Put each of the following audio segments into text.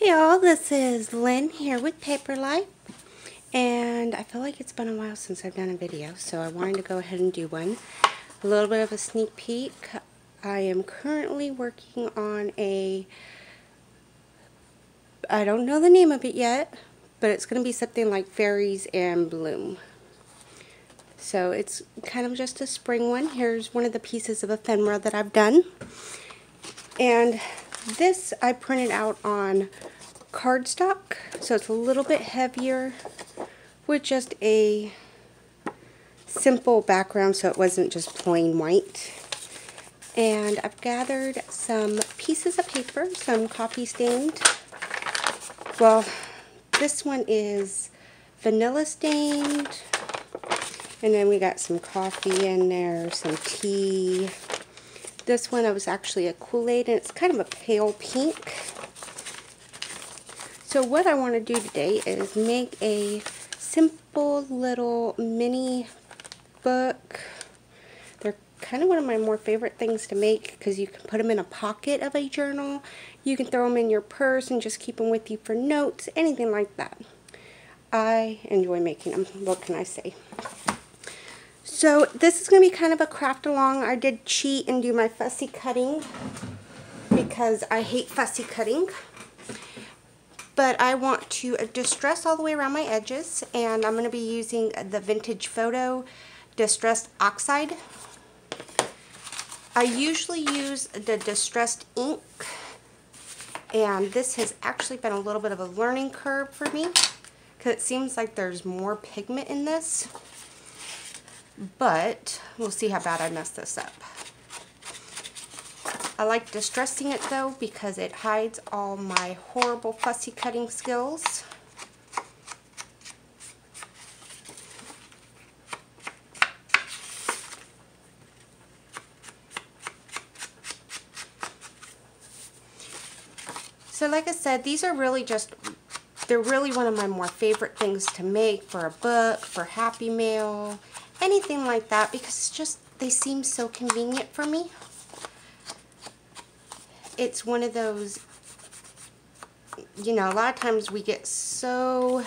Hey y'all, this is Lynn here with Paper Life, and I feel like it's been a while since I've done a video, so I wanted to go ahead and do one. A little bit of a sneak peek. I am currently working on I don't know the name of it yet, but it's going to be something like Fairies and Bloom. So it's kind of just a spring one. Here's one of the pieces of ephemera that I've done. And this I printed out on cardstock, so it's a little bit heavier with just a simple background, so it wasn't just plain white. And I've gathered some pieces of paper, some coffee stained. Well, this one is vanilla stained, and then we got some coffee in there, some tea. This one was actually a Kool-Aid, and it's kind of a pale pink. So what I want to do today is make a simple little mini book. They're kind of one of my more favorite things to make because you can put them in a pocket of a journal. You can throw them in your purse and just keep them with you for notes, anything like that. I enjoy making them. What can I say? So this is going to be kind of a craft along. I did cheat and do my fussy cutting because I hate fussy cutting. But I want to distress all the way around my edges, and I'm going to be using the Vintage Photo Distressed Oxide. I usually use the distressed ink, and this has actually been a little bit of a learning curve for me because it seems like there's more pigment in this. But we'll see how bad I mess this up. I like distressing it though because it hides all my horrible fussy cutting skills. So like I said, these are really they're really one of my more favorite things to make for a book, for Happy Mail, anything like that, because it's just, they seem so convenient for me. It's one of those, you know, a lot of times we get so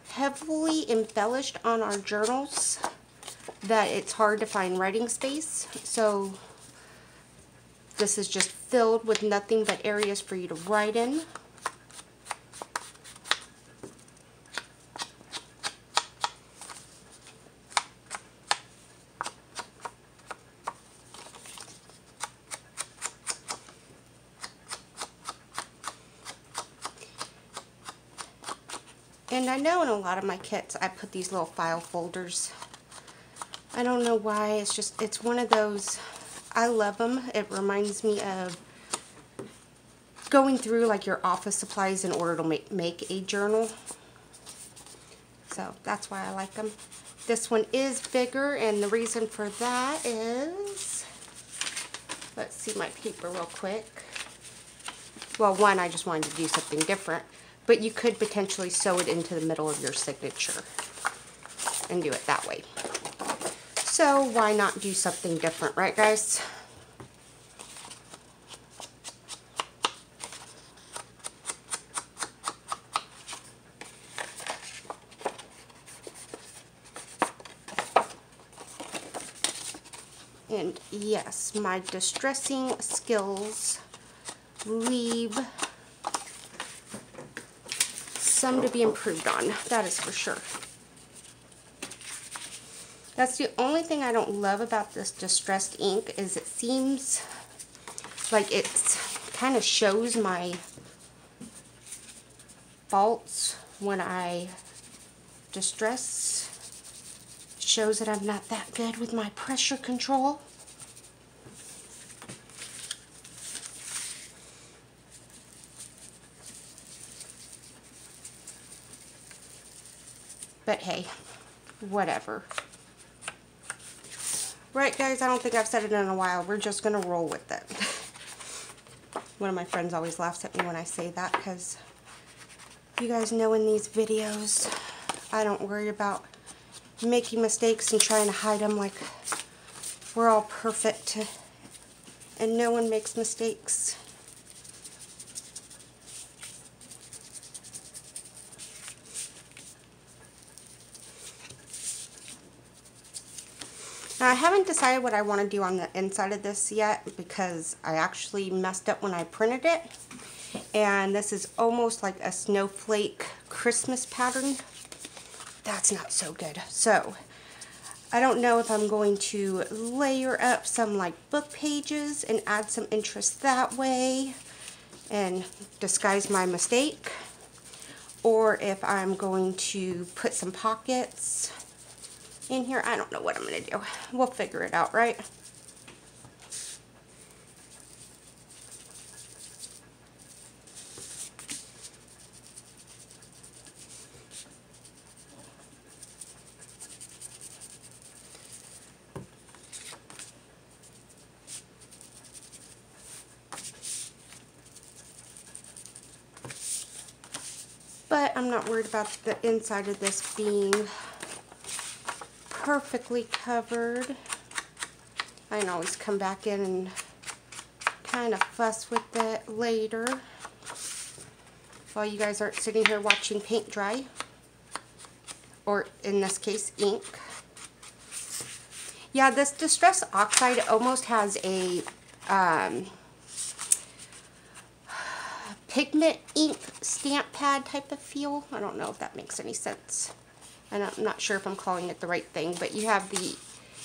heavily embellished on our journals that it's hard to find writing space. So this is just filled with nothing but areas for you to write in. And I know in a lot of my kits I put these little file folders. I don't know why, it's one of those, I love them. It reminds me of going through like your office supplies in order to make a journal. So that's why I like them. This one is bigger, and the reason for that is, let's see my paper real quick. Well, one, I just wanted to do something different. But you could potentially sew it into the middle of your signature and do it that way. So why not do something different, right guys? And yes, my distressing skills leave some to be improved on, that is for sure. That's the only thing I don't love about this distressed ink, is it seems like it kind of shows my faults when I distress. It shows that I'm not that good with my pressure control. But hey, whatever. Right guys, I don't think I've said it in a while. We're just going to roll with it. One of my friends always laughs at me when I say that because you guys know in these videos I don't worry about making mistakes and trying to hide them like we're all perfect and no one makes mistakes. Now, I haven't decided what I want to do on the inside of this yet because I actually messed up when I printed it. And this is almost like a snowflake Christmas pattern. That's not so good. So, I don't know if I'm going to layer up some like book pages and add some interest that way and disguise my mistake. Or if I'm going to put some pockets in here. I don't know what I'm going to do. We'll figure it out, right? But I'm not worried about the inside of this being perfectly covered. I can always come back in and kind of fuss with it later while you guys aren't sitting here watching paint dry, or in this case ink. Yeah, this Distress Oxide almost has a pigment ink stamp pad type of feel. I don't know if that makes any sense. And I'm not sure if I'm calling it the right thing, but you have the,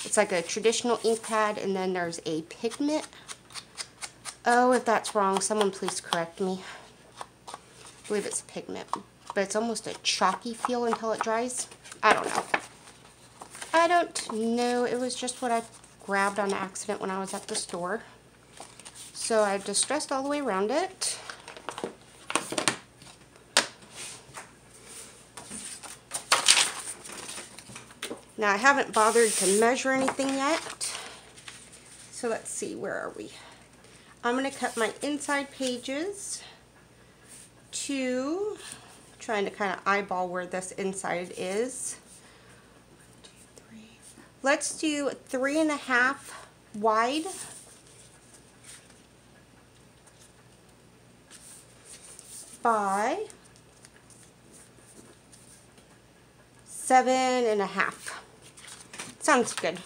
it's like a traditional ink pad, and then there's a pigment. Oh, if that's wrong, someone please correct me. I believe it's a pigment, but it's almost a chalky feel until it dries. I don't know. I don't know. It was just what I grabbed on accident when I was at the store. So I've distressed all the way around it. Now I haven't bothered to measure anything yet. So let's see, where are we? I'm going to cut my inside pages to, trying to kind of eyeball where this inside is. 1, 2, 3. Let's do 3.5 wide. By 7.5. Sounds good.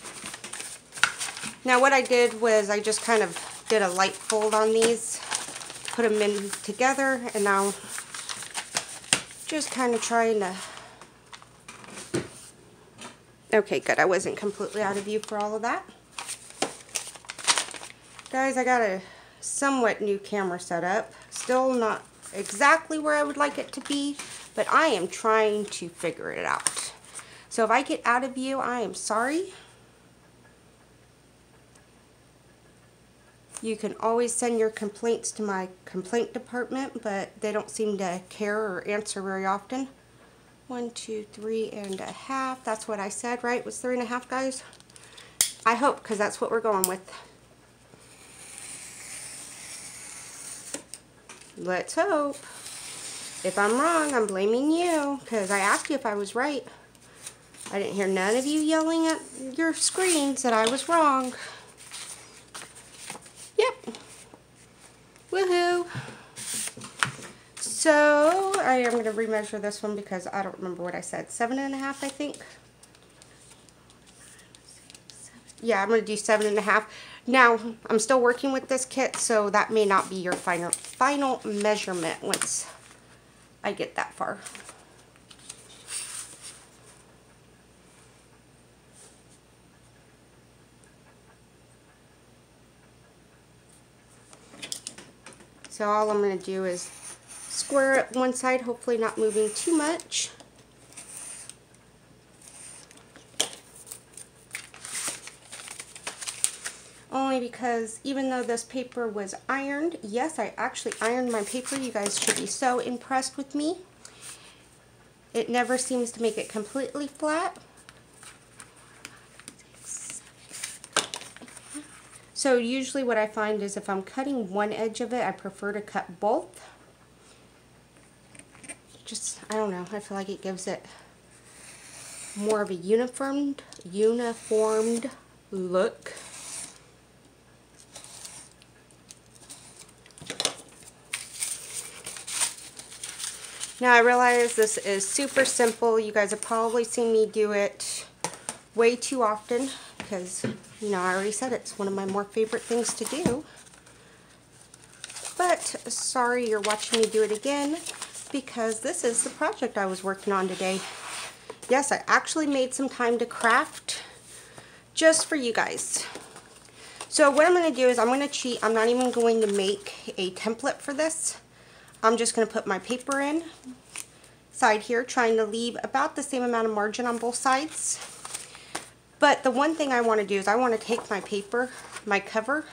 Now what I did was I just kind of did a light fold on these, put them in together, and now just kind of trying to... Okay, good. I wasn't completely out of view for all of that. Guys, I got a somewhat new camera set up. Still not exactly where I would like it to be, but I am trying to figure it out. So if I get out of view, I am sorry. You can always send your complaints to my complaint department, but they don't seem to care or answer very often. 1, 2, 3.5. That's what I said, right? It was 3.5, guys? I hope, because that's what we're going with. Let's hope. If I'm wrong, I'm blaming you, because I asked you if I was right. I didn't hear none of you yelling at your screens that I was wrong. Yep. Woohoo. So, I am going to remeasure this one because I don't remember what I said. 7.5, I think. Yeah, I'm going to do 7.5. Now, I'm still working with this kit, so that may not be your final measurement once I get that far. So all I'm going to do is square it one side, hopefully not moving too much. Only because even though this paper was ironed, yes, I actually ironed my paper. You guys should be so impressed with me. It never seems to make it completely flat. So usually what I find is if I'm cutting one edge of it, I prefer to cut both. Just, I don't know, I feel like it gives it more of a uniformed look. Now I realize this is super simple. You guys have probably seen me do it way too often, because, you know, I already said it's one of my more favorite things to do. But sorry you're watching me do it again, because this is the project I was working on today. Yes, I actually made some time to craft just for you guys. So what I'm going to do is I'm going to cheat. I'm not even going to make a template for this. I'm just going to put my paper in side here, trying to leave about the same amount of margin on both sides. But the one thing I want to do is I want to take my paper, my cover,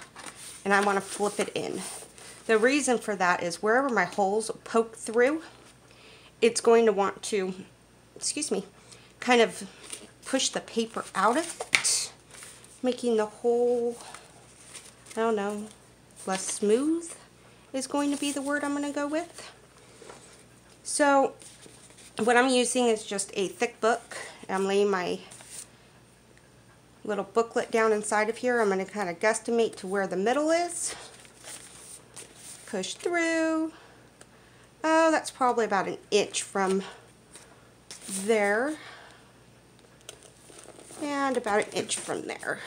and I want to flip it in. The reason for that is wherever my holes poke through, it's going to want to, excuse me, kind of push the paper out of it, making the whole, I don't know, less smooth is going to be the word I'm going to go with. So what I'm using is just a thick book. I'm laying my little booklet down inside of here. I'm going to kind of guesstimate to where the middle is. Push through. Oh, that's probably about an inch from there. And about an inch from there.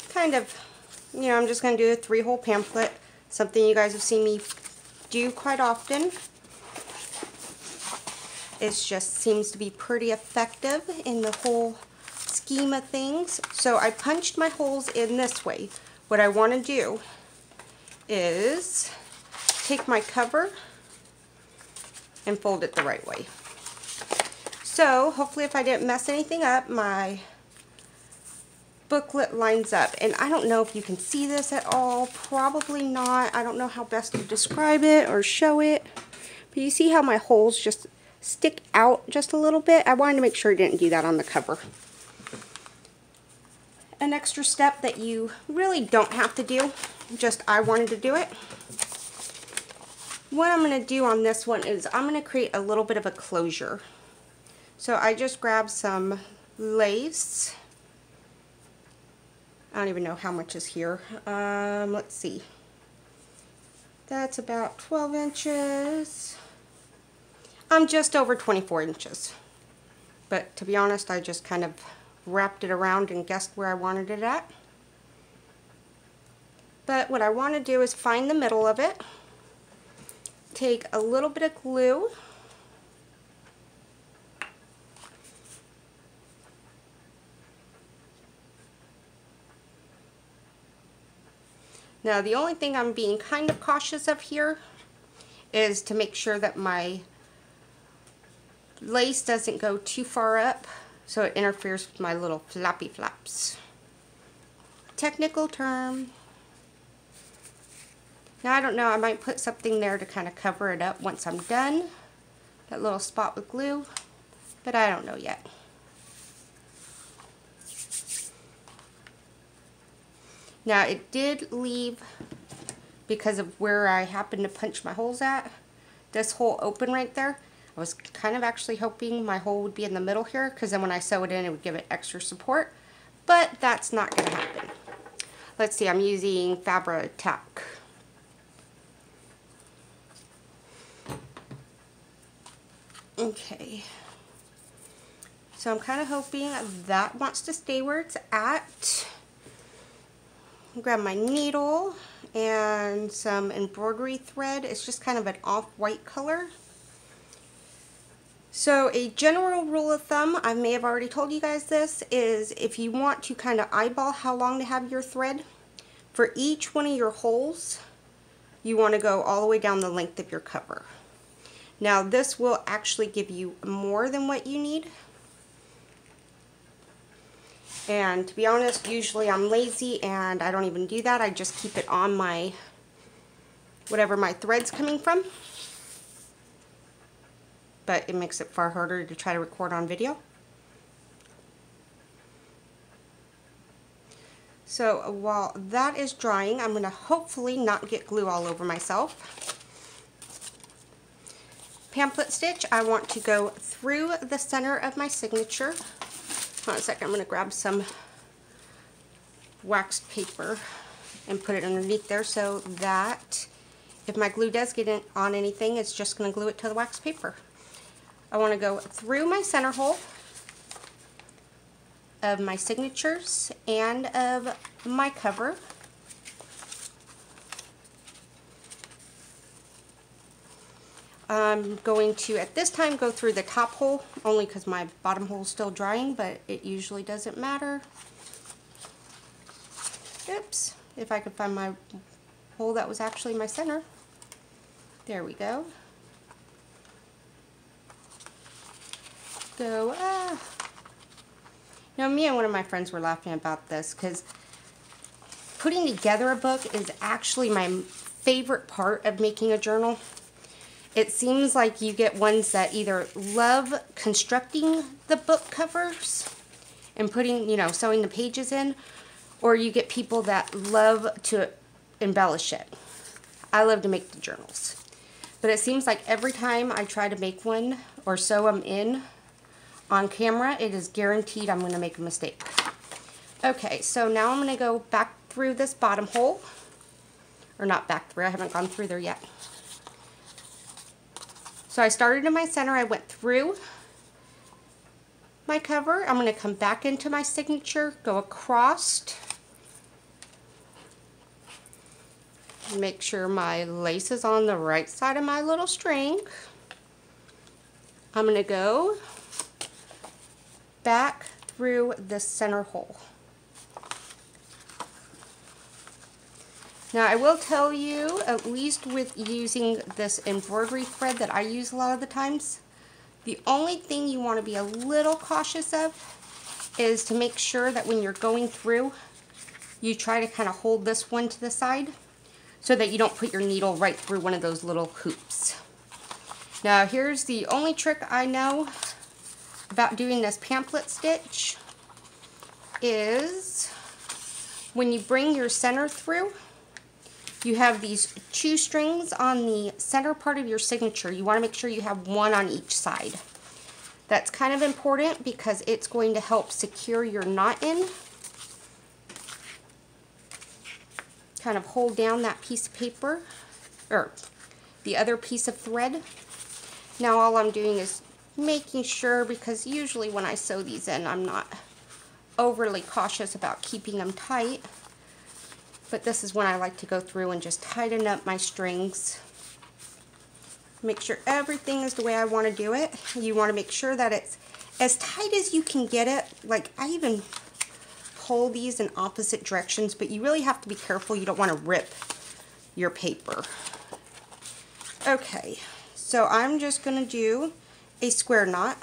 Kind of, you know, I'm just going to do a 3-hole pamphlet, something you guys have seen me do quite often. It just seems to be pretty effective in the whole scheme of things. So I punched my holes in this way. What I want to do is take my cover and fold it the right way. So hopefully if I didn't mess anything up, my booklet lines up. And I don't know if you can see this at all. Probably not. I don't know how best to describe it or show it. But you see how my holes just stick out just a little bit? I wanted to make sure I didn't do that on the cover. An extra step that you really don't have to do, just I wanted to do it. What I'm going to do on this one is I'm going to create a little bit of a closure. So I just grabbed some lace. I don't even know how much is here. Let's see. That's about 12 inches. I'm just over 24 inches. But to be honest, I just kind of wrapped it around and guessed where I wanted it at. But what I want to do is find the middle of it. Take a little bit of glue. Now the only thing I'm being kind of cautious of here is to make sure that my lace doesn't go too far up so it interferes with my little flappy flaps. Technical term. Now I don't know, I might put something there to kind of cover it up once I'm done. That little spot with glue, but I don't know yet. Now it did leave, because of where I happened to punch my holes at, this hole open right there. I was kind of actually hoping my hole would be in the middle here, because then when I sew it in, it would give it extra support, but that's not going to happen. Let's see, I'm using Fabri-Tac. Okay. So I'm kind of hoping that wants to stay where it's at. Grab my needle and some embroidery thread. It's just kind of an off-white color. So a general rule of thumb, I may have already told you guys this, is if you want to kind of eyeball how long to have your thread, for each one of your holes, you want to go all the way down the length of your cover. Now this will actually give you more than what you need. And to be honest, usually I'm lazy and I don't even do that. I just keep it on my, whatever my thread's coming from. But it makes it far harder to try to record on video. So while that is drying, I'm going to hopefully not get glue all over myself. Pamphlet stitch, I want to go through the center of my signature. Hold on a second, I'm going to grab some waxed paper and put it underneath there so that if my glue does get on anything, it's just going to glue it to the wax paper. I want to go through my center hole, of my signatures and of my cover. I'm going to, at this time, go through the top hole, only because my bottom hole is still drying, but it usually doesn't matter. Oops, if I could find my hole that was actually my center. There we go. Now, me and one of my friends were laughing about this because putting together a book is actually my favorite part of making a journal. It seems like you get ones that either love constructing the book covers and putting, you know, sewing the pages in, or you get people that love to embellish it. I love to make the journals. But it seems like every time I try to make one or sew them in on camera, it is guaranteed I'm going to make a mistake. Okay, so now I'm going to go back through this bottom hole. Or not back through, I haven't gone through there yet. So I started in my center, I went through my cover. I'm going to come back into my signature, go across, make sure my lace is on the right side of my little string. I'm going to go back through the center hole. Now I will tell you, at least with using this embroidery thread that I use a lot of the times, the only thing you want to be a little cautious of is to make sure that when you're going through, you try to kind of hold this one to the side so that you don't put your needle right through one of those little hoops. Now here's the only trick I know about doing this pamphlet stitch is when you bring your center through, you have these two strings on the center part of your signature. You want to make sure you have one on each side. That's kind of important because it's going to help secure your knot in. Kind of hold down that piece of paper, or the other piece of thread. Now all I'm doing is making sure, because usually when I sew these in, I'm not overly cautious about keeping them tight. But this is when I like to go through and just tighten up my strings. Make sure everything is the way I want to do it. You want to make sure that it's as tight as you can get it. Like, I even pull these in opposite directions, but you really have to be careful. You don't want to rip your paper. Okay, so I'm just going to do a square knot.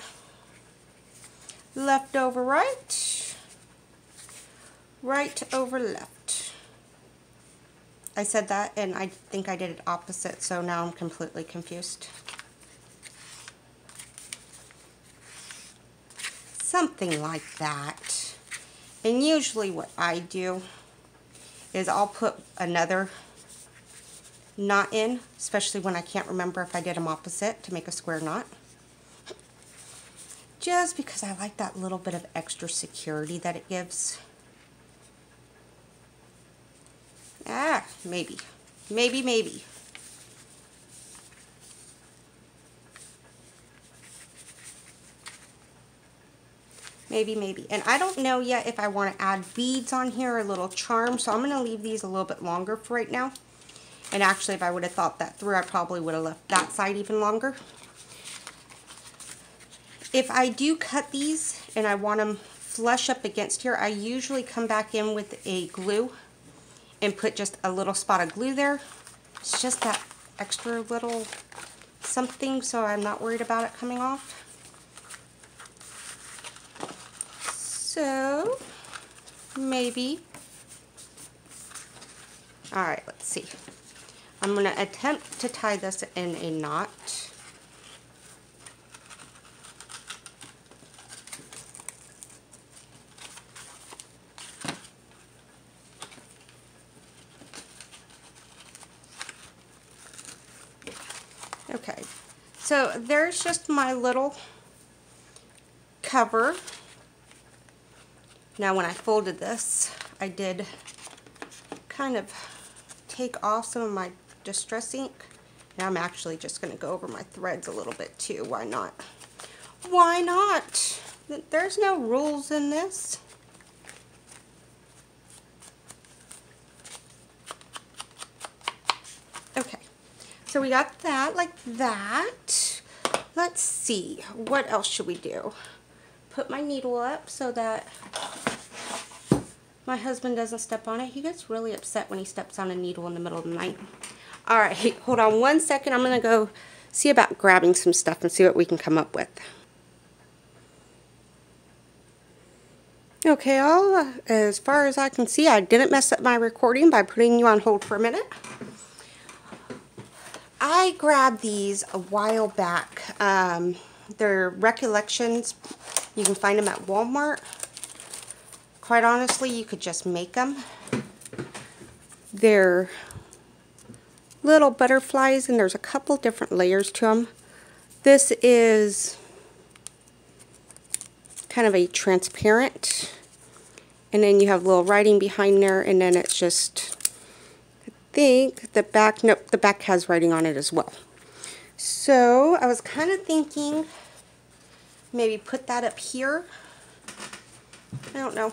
Left over right, right over left. I said that and I think I did it opposite, so now I'm completely confused. Something like that. And usually what I do is I'll put another knot in, especially when I can't remember if I did them opposite, to make a square knot. Just because I like that little bit of extra security that it gives. Maybe. Maybe. Maybe. And I don't know yet if I want to add beads on here or little charms, so I'm going to leave these a little bit longer for right now. And actually, if I would have thought that through, I probably would have left that side even longer. If I do cut these and I want them flush up against here, I usually come back in with a glue and put just a little spot of glue there. It's just that extra little something, so I'm not worried about it coming off. So, maybe. Alright, let's see. I'm going to attempt to tie this in a knot. Okay, so there's just my little cover. Now when I folded this, I did kind of take off some of my distress ink. Now I'm actually just going to go over my threads a little bit too. Why not? Why not? There's no rules in this. So we got that like that. Let's see, what else should we do? Put my needle up so that my husband doesn't step on it. He gets really upset when he steps on a needle in the middle of the night. All right, hold on one second. I'm gonna go see about grabbing some stuff and see what we can come up with. Okay, all as far as I can see, I didn't mess up my recording by putting you on hold for a minute. I grabbed these a while back. They're Recollections. You can find them at Walmart. Quite honestly, you could just make them. They're little butterflies, and there's a couple different layers to them. This is kind of a transparent, and then you have little writing behind there, and then it's just, I think the back, nope, the back has writing on it as well. So I was kind of thinking maybe put that up here. I don't know.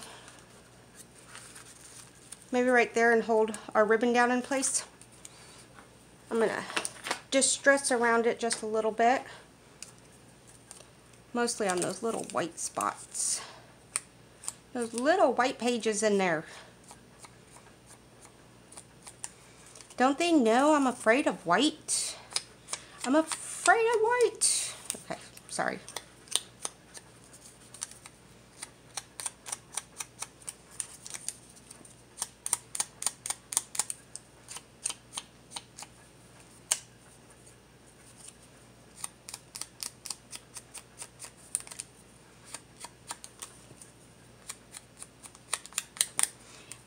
Maybe right there and hold our ribbon down in place. I'm going to distress around it just a little bit. Mostly on those little white spots. Those little white pages in there. Don't they know I'm afraid of white? I'm afraid of white. Okay, sorry.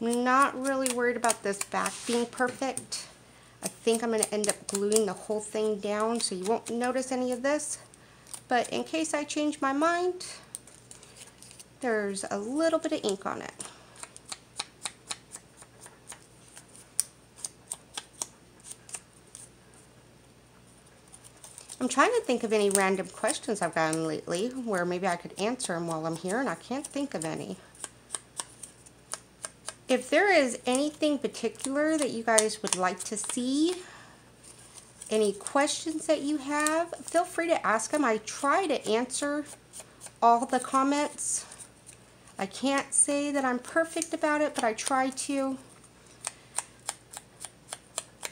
I'm not really worried about this back being perfect. I think I'm going to end up gluing the whole thing down so you won't notice any of this. But in case I change my mind, there's a little bit of ink on it. I'm trying to think of any random questions I've gotten lately where maybe I could answer them while I'm here, and I can't think of any. If there is anything particular that you guys would like to see, any questions that you have, feel free to ask them. I try to answer all the comments. I can't say that I'm perfect about it, but I try to.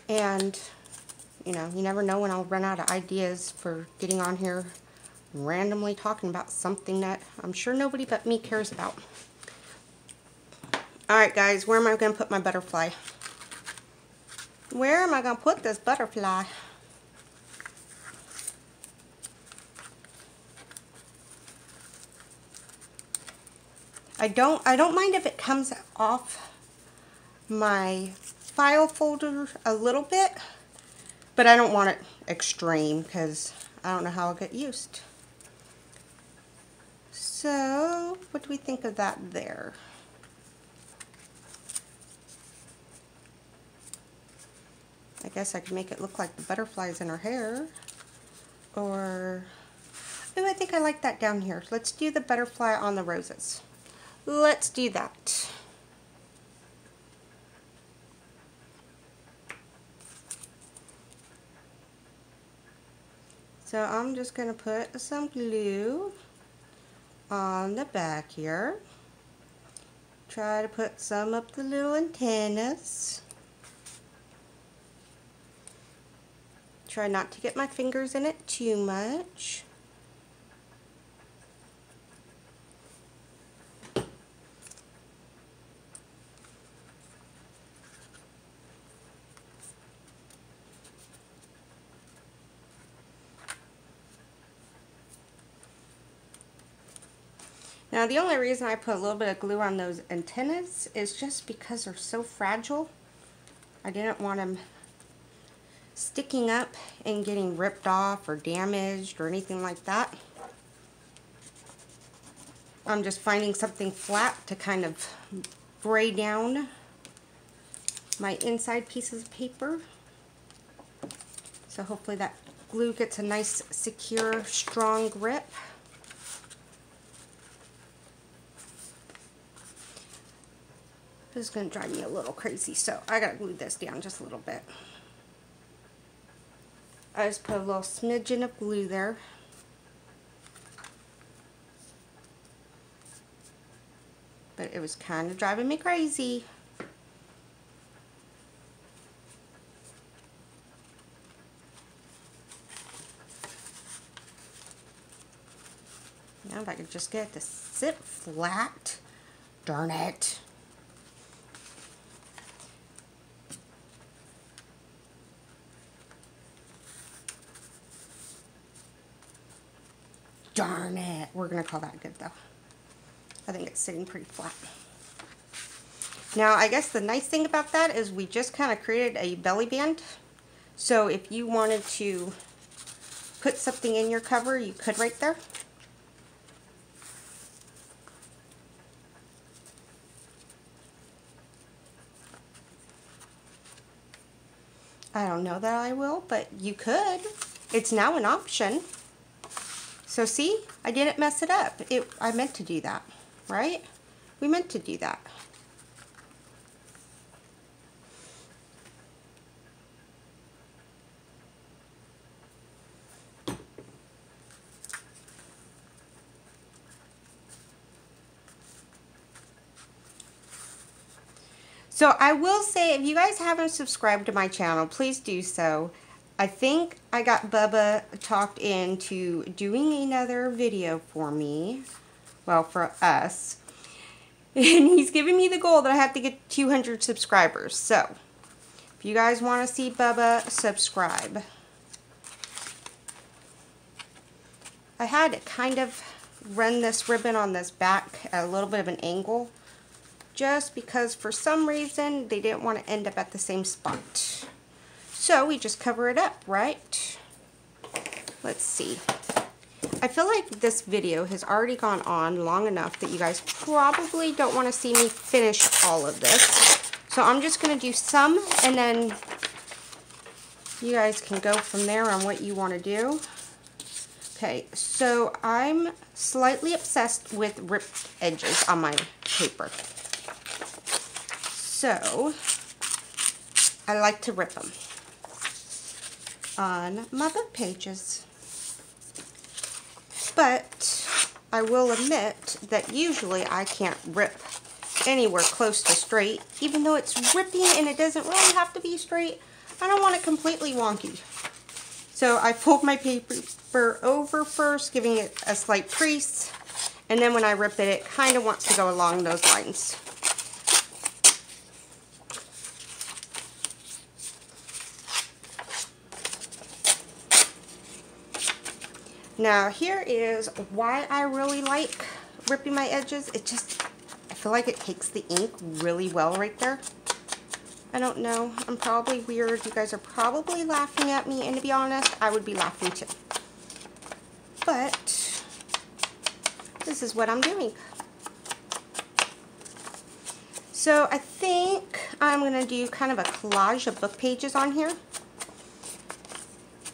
And, you know, you never know when I'll run out of ideas for getting on here randomly talking about something that I'm sure nobody but me cares about. Alright guys, where am I going to put my butterfly? Where am I going to put this butterfly? I don't mind if it comes off my file folder a little bit, but I don't want it extreme because I don't know how I'll get used. So, what do we think of that there? I guess I could make it look like the butterflies in her hair. Or, oh, I think I like that down here. Let's do the butterfly on the roses. Let's do that. So I'm just going to put some glue on the back here. Try to put some up the little antennas. Try not to get my fingers in it too much. Now the only reason I put a little bit of glue on those antennas is just because they're so fragile. I didn't want them sticking up and getting ripped off or damaged or anything like that. I'm just finding something flat to kind of bray down my inside pieces of paper. So hopefully that glue gets a nice, secure, strong grip. This is going to drive me a little crazy, so I gotta glue this down just a little bit. I just put a little smidgen of glue there. But it was kind of driving me crazy. Now if I could just get it to sit flat. Darn it. Darn it. We're going to call that good though. I think it's sitting pretty flat. Now I guess the nice thing about that is we just kind of created a belly band. So if you wanted to put something in your cover, you could right there. I don't know that I will, but you could. It's now an option. So see, I didn't mess it up. I meant to do that, right? We meant to do that. So I will say, if you guys haven't subscribed to my channel, please do so. I think I got Bubba talked into doing another video for me. Well, for us. And he's giving me the goal that I have to get 200 subscribers. So, if you guys want to see Bubba, subscribe. I had to kind of run this ribbon on this back at a little bit of an angle. Just because for some reason they didn't want to end up at the same spot. So we just cover it up, right? Let's see. I feel like this video has already gone on long enough that you guys probably don't want to see me finish all of this. So I'm just going to do some, and then you guys can go from there on what you want to do. Okay, so I'm slightly obsessed with ripped edges on my paper. So, I like to rip them on my book pages. But, I will admit that usually I can't rip anywhere close to straight. Even though it's ripping and it doesn't really have to be straight, I don't want it completely wonky. So, I fold my paper over first, giving it a slight crease. And then when I rip it, it kind of wants to go along those lines. Now here is why I really like ripping my edges. I feel like it takes the ink really well right there. I don't know. I'm probably weird. You guys are probably laughing at me, and to be honest, I would be laughing too. But this is what I'm doing. So I think I'm going to do kind of a collage of book pages on here.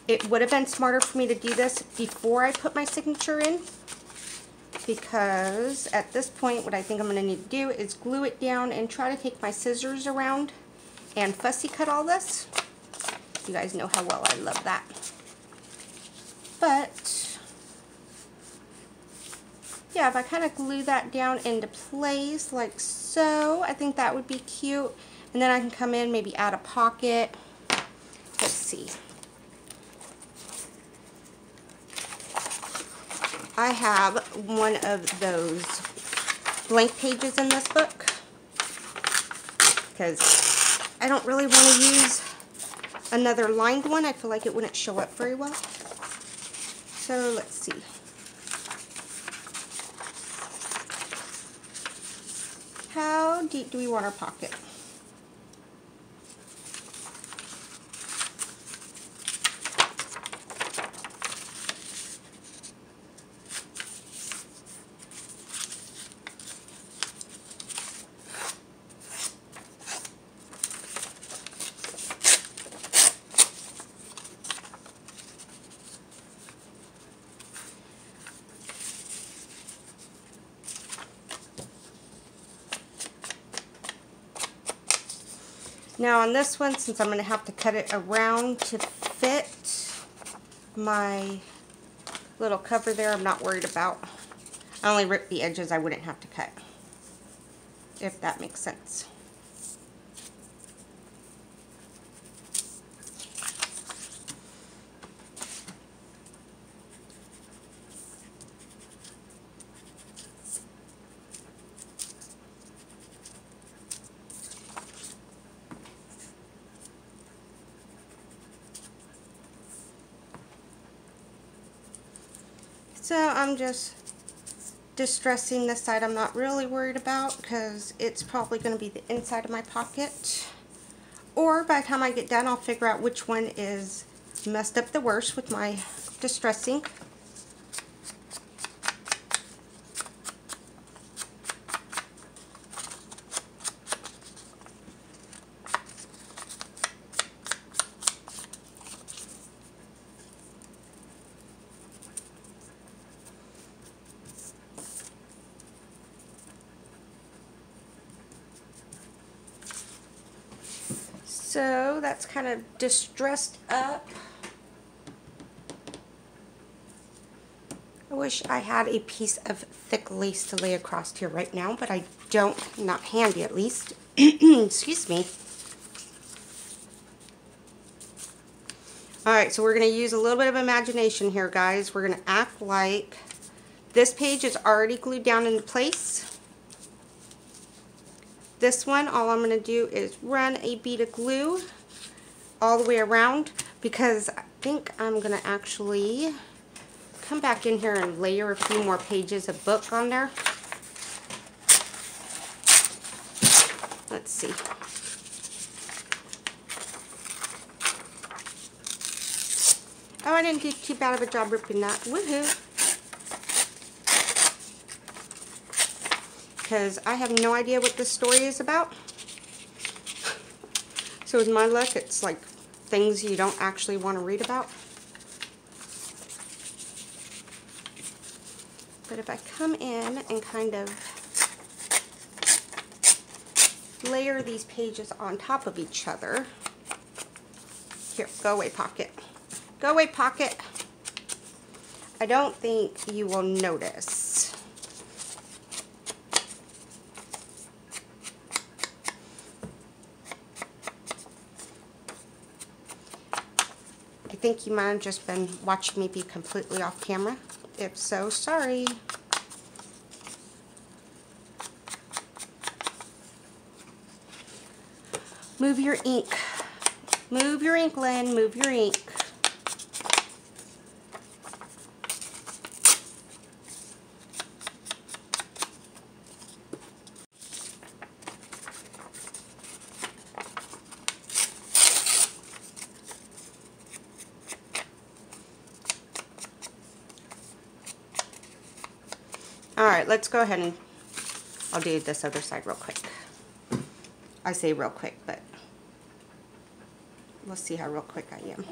It would have been smarter for me to do this before I put my signature in, because at this point what I think I'm going to need to do is glue it down and try to take my scissors around and fussy cut all this. You guys know how well I love that. But yeah, if I kind of glue that down into place like so, I think that would be cute. And then I can come in, maybe add a pocket. Let's see. I have one of those blank pages in this book because I don't really want to use another lined one. I feel like it wouldn't show up very well. So let's see. How deep do we want our pocket? Now on this one, since I'm going to have to cut it around to fit, my little cover there, I'm not worried about. I only ripped the edges I wouldn't have to cut, if that makes sense. So I'm just distressing this side. I'm not really worried about because it's probably going to be the inside of my pocket. Or by the time I get done, I'll figure out which one is messed up the worst with my distressing. So that's kind of distressed up. I wish I had a piece of thick lace to lay across here right now, but I don't, not handy at least. Excuse me. Alright, so we're going to use a little bit of imagination here, guys. We're going to act like this page is already glued down into place. This one, all I'm going to do is run a bead of glue all the way around, because I think I'm going to actually come back in here and layer a few more pages of book on there. Let's see. Oh, I didn't do too bad of a job ripping that. Woohoo! Because I have no idea what this story is about. So with my luck, it's like things you don't actually want to read about. But if I come in and kind of layer these pages on top of each other. Here, go away, pocket. Go away, pocket. I don't think you will notice. I think you might have just been watching me be completely off camera. If so, sorry. Move your ink. Move your ink, Lynn. Move your ink. Alright, let's go ahead and I'll do this other side real quick. I say real quick, but we'll see how real quick I am.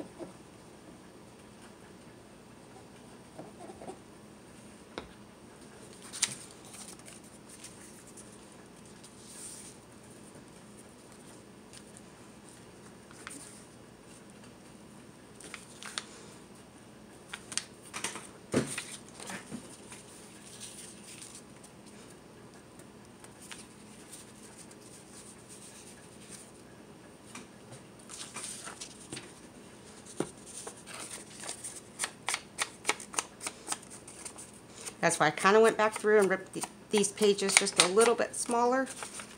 That's why I kind of went back through and ripped these pages just a little bit smaller,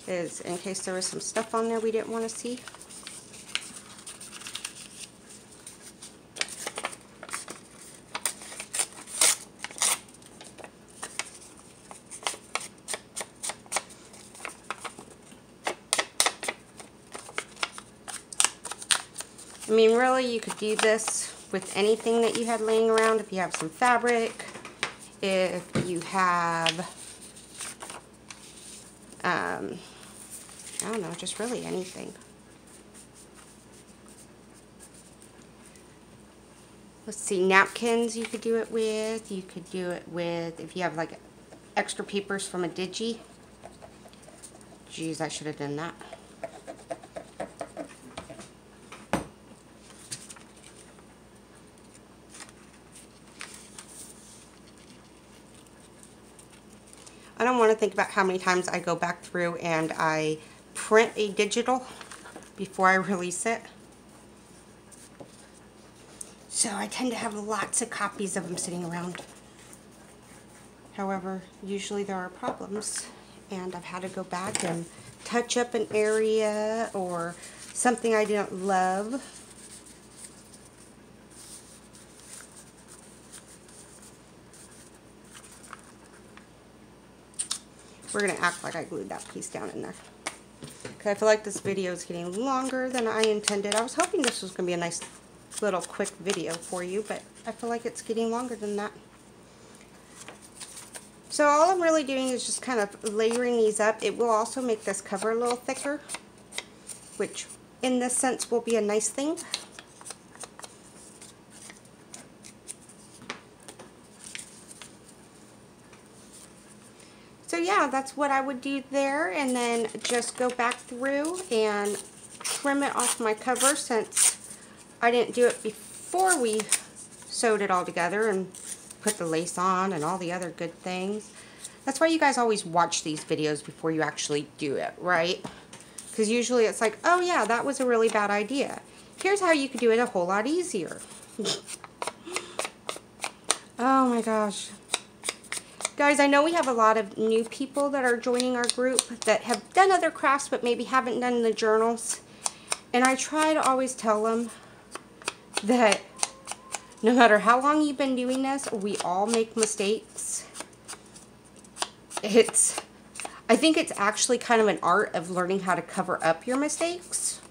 is in case there was some stuff on there we didn't want to see. I mean, really, you could do this with anything that you had laying around. If you have some fabric, if you have, I don't know, just really anything. Let's see, napkins you could do it with. You could do it with, if you have like extra papers from a digi. Geez, I should have done that. to think about how many times I go back through and I print a digital before I release it. So I tend to have lots of copies of them sitting around. However, usually there are problems, and I've had to go back and touch up an area or something I didn't love. We're going to act like I glued that piece down in there. Okay, I feel like this video is getting longer than I intended. I was hoping this was going to be a nice little quick video for you, but I feel like it's getting longer than that. So all I'm really doing is just kind of layering these up. It will also make this cover a little thicker, which in this sense will be a nice thing. So yeah, that's what I would do there, and then just go back through and trim it off my cover, since I didn't do it before we sewed it all together and put the lace on and all the other good things. That's why you guys always watch these videos before you actually do it, right? Because usually it's like, oh yeah, that was a really bad idea. Here's how you could do it a whole lot easier. Oh my gosh. Guys, I know we have a lot of new people that are joining our group that have done other crafts but maybe haven't done the journals. And I try to always tell them that no matter how long you've been doing this, we all make mistakes. I think it's actually kind of an art of learning how to cover up your mistakes.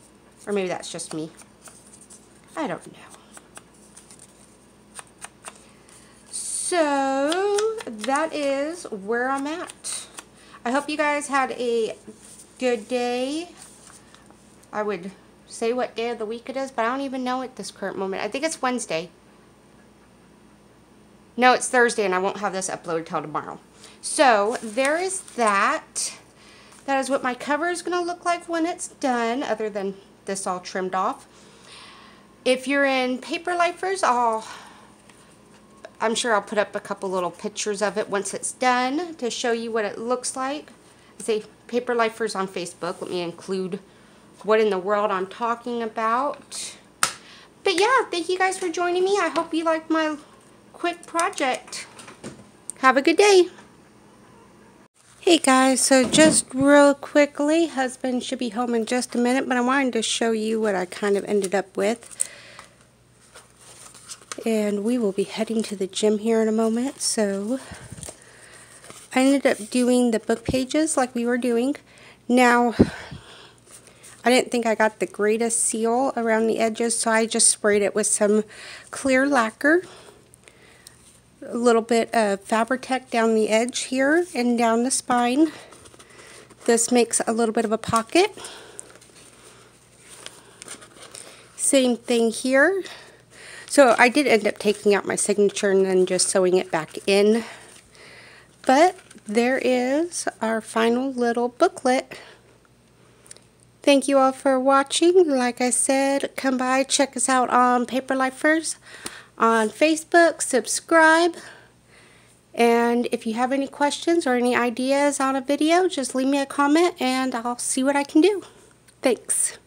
Or maybe that's just me. I don't know. So that is where I'm at. I hope you guys had a good day. I would say what day of the week it is, but I don't even know at this current moment. I think it's Wednesday. No, it's Thursday, and I won't have this uploaded till tomorrow. So there is that. That is what my cover is going to look like when it's done, other than this all trimmed off. If you're in Paper Lifers, I'm sure I'll put up a couple little pictures of it once it's done to show you what it looks like. I say Paper Lifers on Facebook. Let me include what in the world I'm talking about. But yeah, thank you guys for joining me. I hope you liked my quick project. Have a good day. Hey guys, so just real quickly, husband should be home in just a minute, but I wanted to show you what I kind of ended up with. And we will be heading to the gym here in a moment. So I ended up doing the book pages like we were doing. Now, I didn't think I got the greatest seal around the edges, so I just sprayed it with some clear lacquer. A little bit of Fabri-Tac down the edge here and down the spine. This makes a little bit of a pocket. Same thing here. So I did end up taking out my signature and then just sewing it back in. But there is our final little booklet. Thank you all for watching. Like I said, come by, check us out on Paper Lifers on Facebook, subscribe, and if you have any questions or any ideas on a video, just leave me a comment and I'll see what I can do. Thanks.